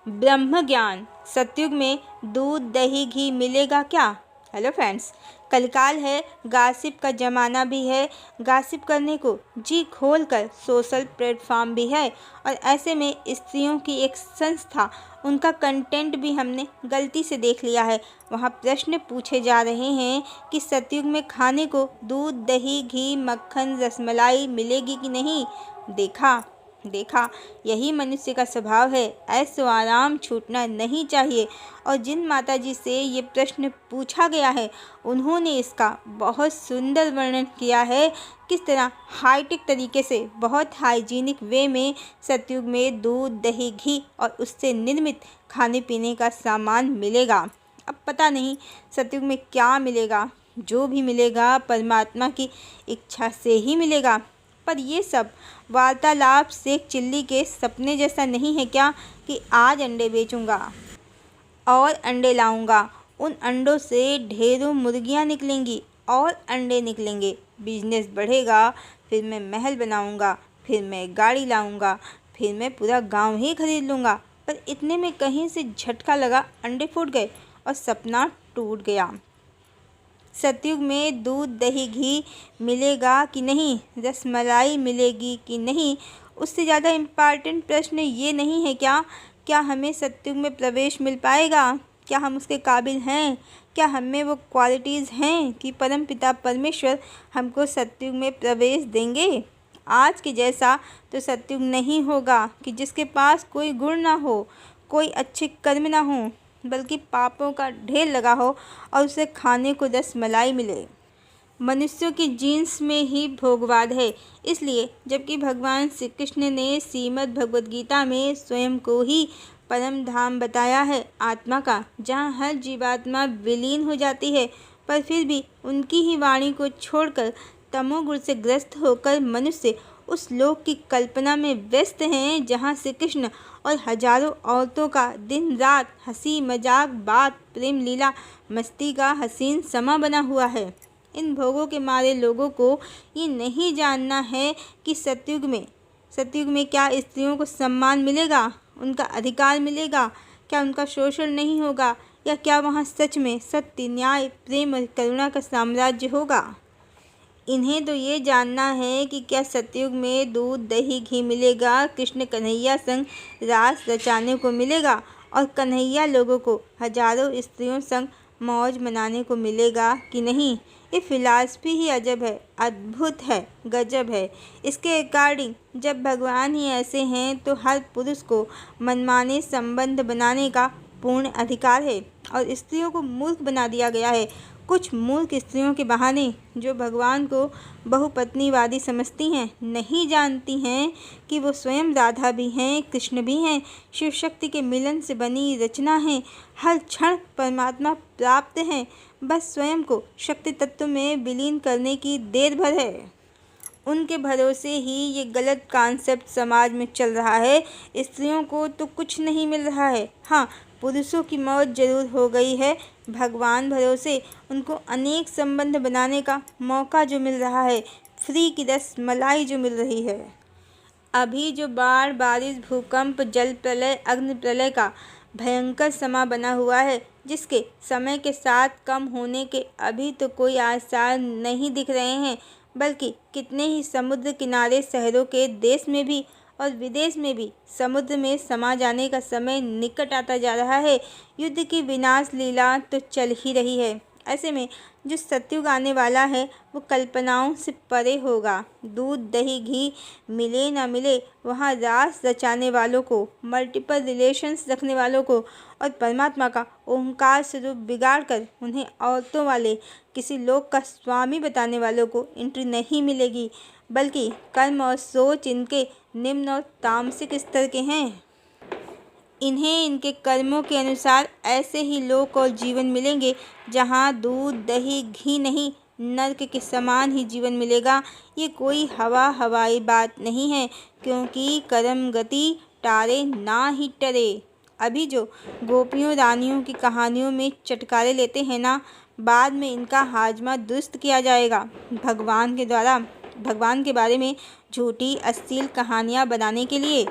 ब्रह्म ज्ञान। सतयुग में दूध दही घी मिलेगा क्या? हेलो फ्रेंड्स, कलकाल है, गासिप का ज़माना भी है। गासिप करने को जी खोल कर सोशल प्लेटफॉर्म भी है, और ऐसे में स्त्रियों की एक संस्था, उनका कंटेंट भी हमने गलती से देख लिया है। वहाँ प्रश्न पूछे जा रहे हैं कि सतयुग में खाने को दूध दही घी मक्खन रसमलाई मिलेगी कि नहीं। देखा, यही मनुष्य का स्वभाव है। ऐसो आराम छूटना नहीं चाहिए। और जिन माताजी से ये प्रश्न पूछा गया है, उन्होंने इसका बहुत सुंदर वर्णन किया है। किस तरह हाईटेक तरीके से, बहुत हाइजीनिक वे में सतयुग में दूध दही घी और उससे निर्मित खाने पीने का सामान मिलेगा। अब पता नहीं सतयुग में क्या मिलेगा। जो भी मिलेगा परमात्मा की इच्छा से ही मिलेगा। पर ये सब वार्तालाप शेख चिल्ली के सपने जैसा नहीं है क्या कि आज अंडे बेचूंगा और अंडे लाऊंगा, उन अंडों से ढेरों मुर्गियां निकलेंगी और अंडे निकलेंगे, बिजनेस बढ़ेगा, फिर मैं महल बनाऊंगा, फिर मैं गाड़ी लाऊंगा, फिर मैं पूरा गांव ही खरीद लूँगा। पर इतने में कहीं से झटका लगा, अंडे फूट गए और सपना टूट गया। सतयुग में दूध दही घी मिलेगा कि नहीं, रसमलाई मिलेगी कि नहीं, उससे ज़्यादा इम्पॉर्टेंट प्रश्न ये नहीं है क्या हमें सतयुग में प्रवेश मिल पाएगा? क्या हम उसके काबिल हैं? क्या हमें वो क्वालिटीज़ हैं कि परमपिता परमेश्वर हमको सतयुग में प्रवेश देंगे? आज के जैसा तो सतयुग नहीं होगा कि जिसके पास कोई गुण ना हो, कोई अच्छे कर्म ना हो, बल्कि पापों का ढेर लगा हो और उसे खाने को रसमलाई मिले। मनुष्यों की जीन्स में ही भोगवाद है। इसलिए जबकि भगवान श्री कृष्ण ने श्रीमद् भगवद गीता में स्वयं को ही परम धाम बताया है आत्मा का, जहाँ हर जीवात्मा विलीन हो जाती है, पर फिर भी उनकी ही वाणी को छोड़कर तमोगुण से ग्रस्त होकर मनुष्य उस लोक की कल्पना में व्यस्त हैं जहाँ श्री कृष्ण और हजारों औरतों का दिन रात हंसी मजाक बात प्रेम लीला मस्ती का हसीन समा बना हुआ है। इन भोगों के मारे लोगों को ये नहीं जानना है कि सतयुग में क्या स्त्रियों को सम्मान मिलेगा, उनका अधिकार मिलेगा, क्या उनका शोषण नहीं होगा, या क्या वहाँ सच में सत्य न्याय प्रेम और करुणा का साम्राज्य होगा। इन्हें तो ये जानना है कि क्या सतयुग में दूध दही घी मिलेगा, कृष्ण कन्हैया संग रास रचाने को मिलेगा, और कन्हैया लोगों को हजारों स्त्रियों संग मौज मनाने को मिलेगा कि नहीं। ये फिलॉसफी ही अजब है, अद्भुत है, गजब है। इसके अकॉर्डिंग जब भगवान ही ऐसे हैं तो हर पुरुष को मनमाने संबंध बनाने का पूर्ण अधिकार है, और स्त्रियों को मूर्ख बना दिया गया है कुछ मूर्ख स्त्रियों के बहाने, जो भगवान को बहुपत्नीवादी समझती हैं, नहीं जानती हैं कि वो स्वयं राधा भी हैं, कृष्ण भी हैं, शिव शक्ति के मिलन से बनी रचना हैं, हर क्षण परमात्मा प्राप्त हैं, बस स्वयं को शक्ति तत्व में विलीन करने की देर भर है। उनके भरोसे ही ये गलत कॉन्सेप्ट समाज में चल रहा है। स्त्रियों को तो कुछ नहीं मिल रहा है, हाँ पुरुषों की मौत जरूर हो गई है। भगवान भरोसे उनको अनेक संबंध बनाने का मौका जो मिल रहा है, फ्री की रसमलाई जो मिल रही है। अभी जो बाढ़ बारिश भूकंप जल प्रलय अग्नि प्रलय का भयंकर समा बना हुआ है, जिसके समय के साथ कम होने के अभी तो कोई आसार नहीं दिख रहे हैं, बल्कि कितने ही समुद्र किनारे शहरों के देश में भी और विदेश में भी समुद्र में समा जाने का समय निकट आता जा रहा है। युद्ध की विनाश लीला तो चल ही रही है। ऐसे में जो सतयुग आने वाला है वो कल्पनाओं से परे होगा। दूध दही घी मिले ना मिले, वहाँ रास रचाने वालों को, मल्टीपल रिलेशंस रखने वालों को और परमात्मा का ओंकार स्वरूप बिगाड़ कर उन्हें औरतों वाले किसी लोक का स्वामी बताने वालों को एंट्री नहीं मिलेगी, बल्कि कर्म और सोच इनके निम्न और तामसिक स्तर के हैं। इन्हें इनके कर्मों के अनुसार ऐसे ही लोक और जीवन मिलेंगे जहाँ दूध दही घी नहीं, नर्क के समान ही जीवन मिलेगा। ये कोई हवाई बात नहीं है, क्योंकि कर्म गति टारे ना ही टरे। अभी जो गोपियों रानियों की कहानियों में चटकारे लेते हैं ना, बाद में इनका हाजमा दुरुस्त किया जाएगा भगवान के द्वारा, भगवान के बारे में झूठी अश्लील कहानियाँ बनाने के लिए।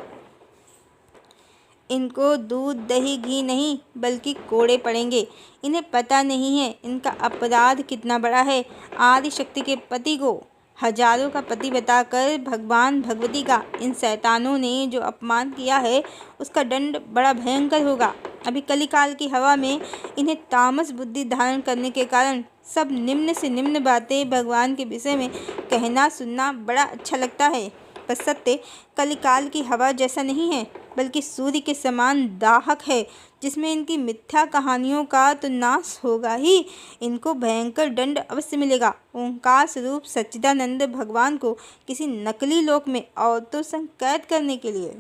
इनको दूध दही घी नहीं बल्कि कोड़े पड़ेंगे। इन्हें पता नहीं है इनका अपराध कितना बड़ा है। आदि शक्ति के पति को हजारों का पति बताकर भगवान भगवती का इन शैतानों ने जो अपमान किया है उसका दंड बड़ा भयंकर होगा। अभी कलिकाल की हवा में इन्हें तामस बुद्धि धारण करने के कारण सब निम्न से निम्न बातें भगवान के विषय में कहना सुनना बड़ा अच्छा लगता है। पर सत्य कलिकाल की हवा जैसा नहीं है बल्कि सूर्य के समान दाहक है, जिसमें इनकी मिथ्या कहानियों का तो नाश होगा ही, इनको भयंकर दंड अवश्य मिलेगा। ओंकार स्वरूप सच्चिदानंद भगवान को किसी नकली लोक में औरतों संग कैद करने के लिए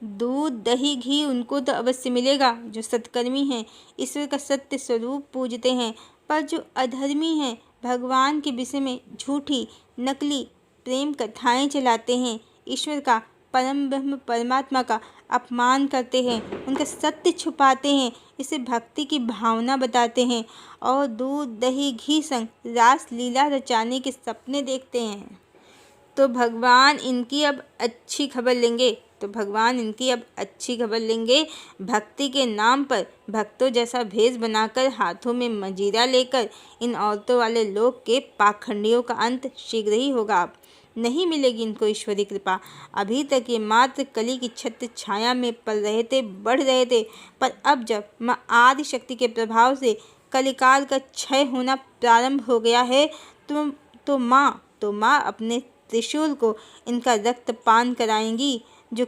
दूध दही घी उनको तो अवश्य मिलेगा जो सत्कर्मी हैं, ईश्वर का सत्य स्वरूप पूजते हैं। पर जो अधर्मी हैं, भगवान के विषय में झूठी नकली प्रेम कथाएं चलाते हैं, ईश्वर का परम ब्रह्म परमात्मा का अपमान करते हैं, उनका सत्य छुपाते हैं, इसे भक्ति की भावना बताते हैं और दूध दही घी संग रास लीला रचाने के सपने देखते हैं, तो भगवान इनकी अब अच्छी खबर लेंगे। भक्ति के नाम पर भक्तों जैसा भेष बनाकर हाथों में मजीरा लेकर इन औरतों वाले लोग के पाखंडियों का अंत शीघ्र ही होगा। अब नहीं मिलेगी इनको ईश्वरी कृपा। अभी तक ये मात्र कली की छत्र छाया में पल रहे थे, बढ़ रहे थे, पर अब जब माँ आदि शक्ति के प्रभाव से कलिकाल का क्षय होना प्रारंभ हो गया है तो माँ अपने त्रिशूल को इनका रक्तपान कराएंगी, जो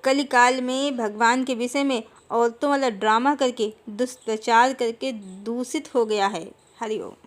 कलिकाल में भगवान के विषय में औरतों वाला ड्रामा करके दुष्प्रचार करके दूषित हो गया है। हरि ओम।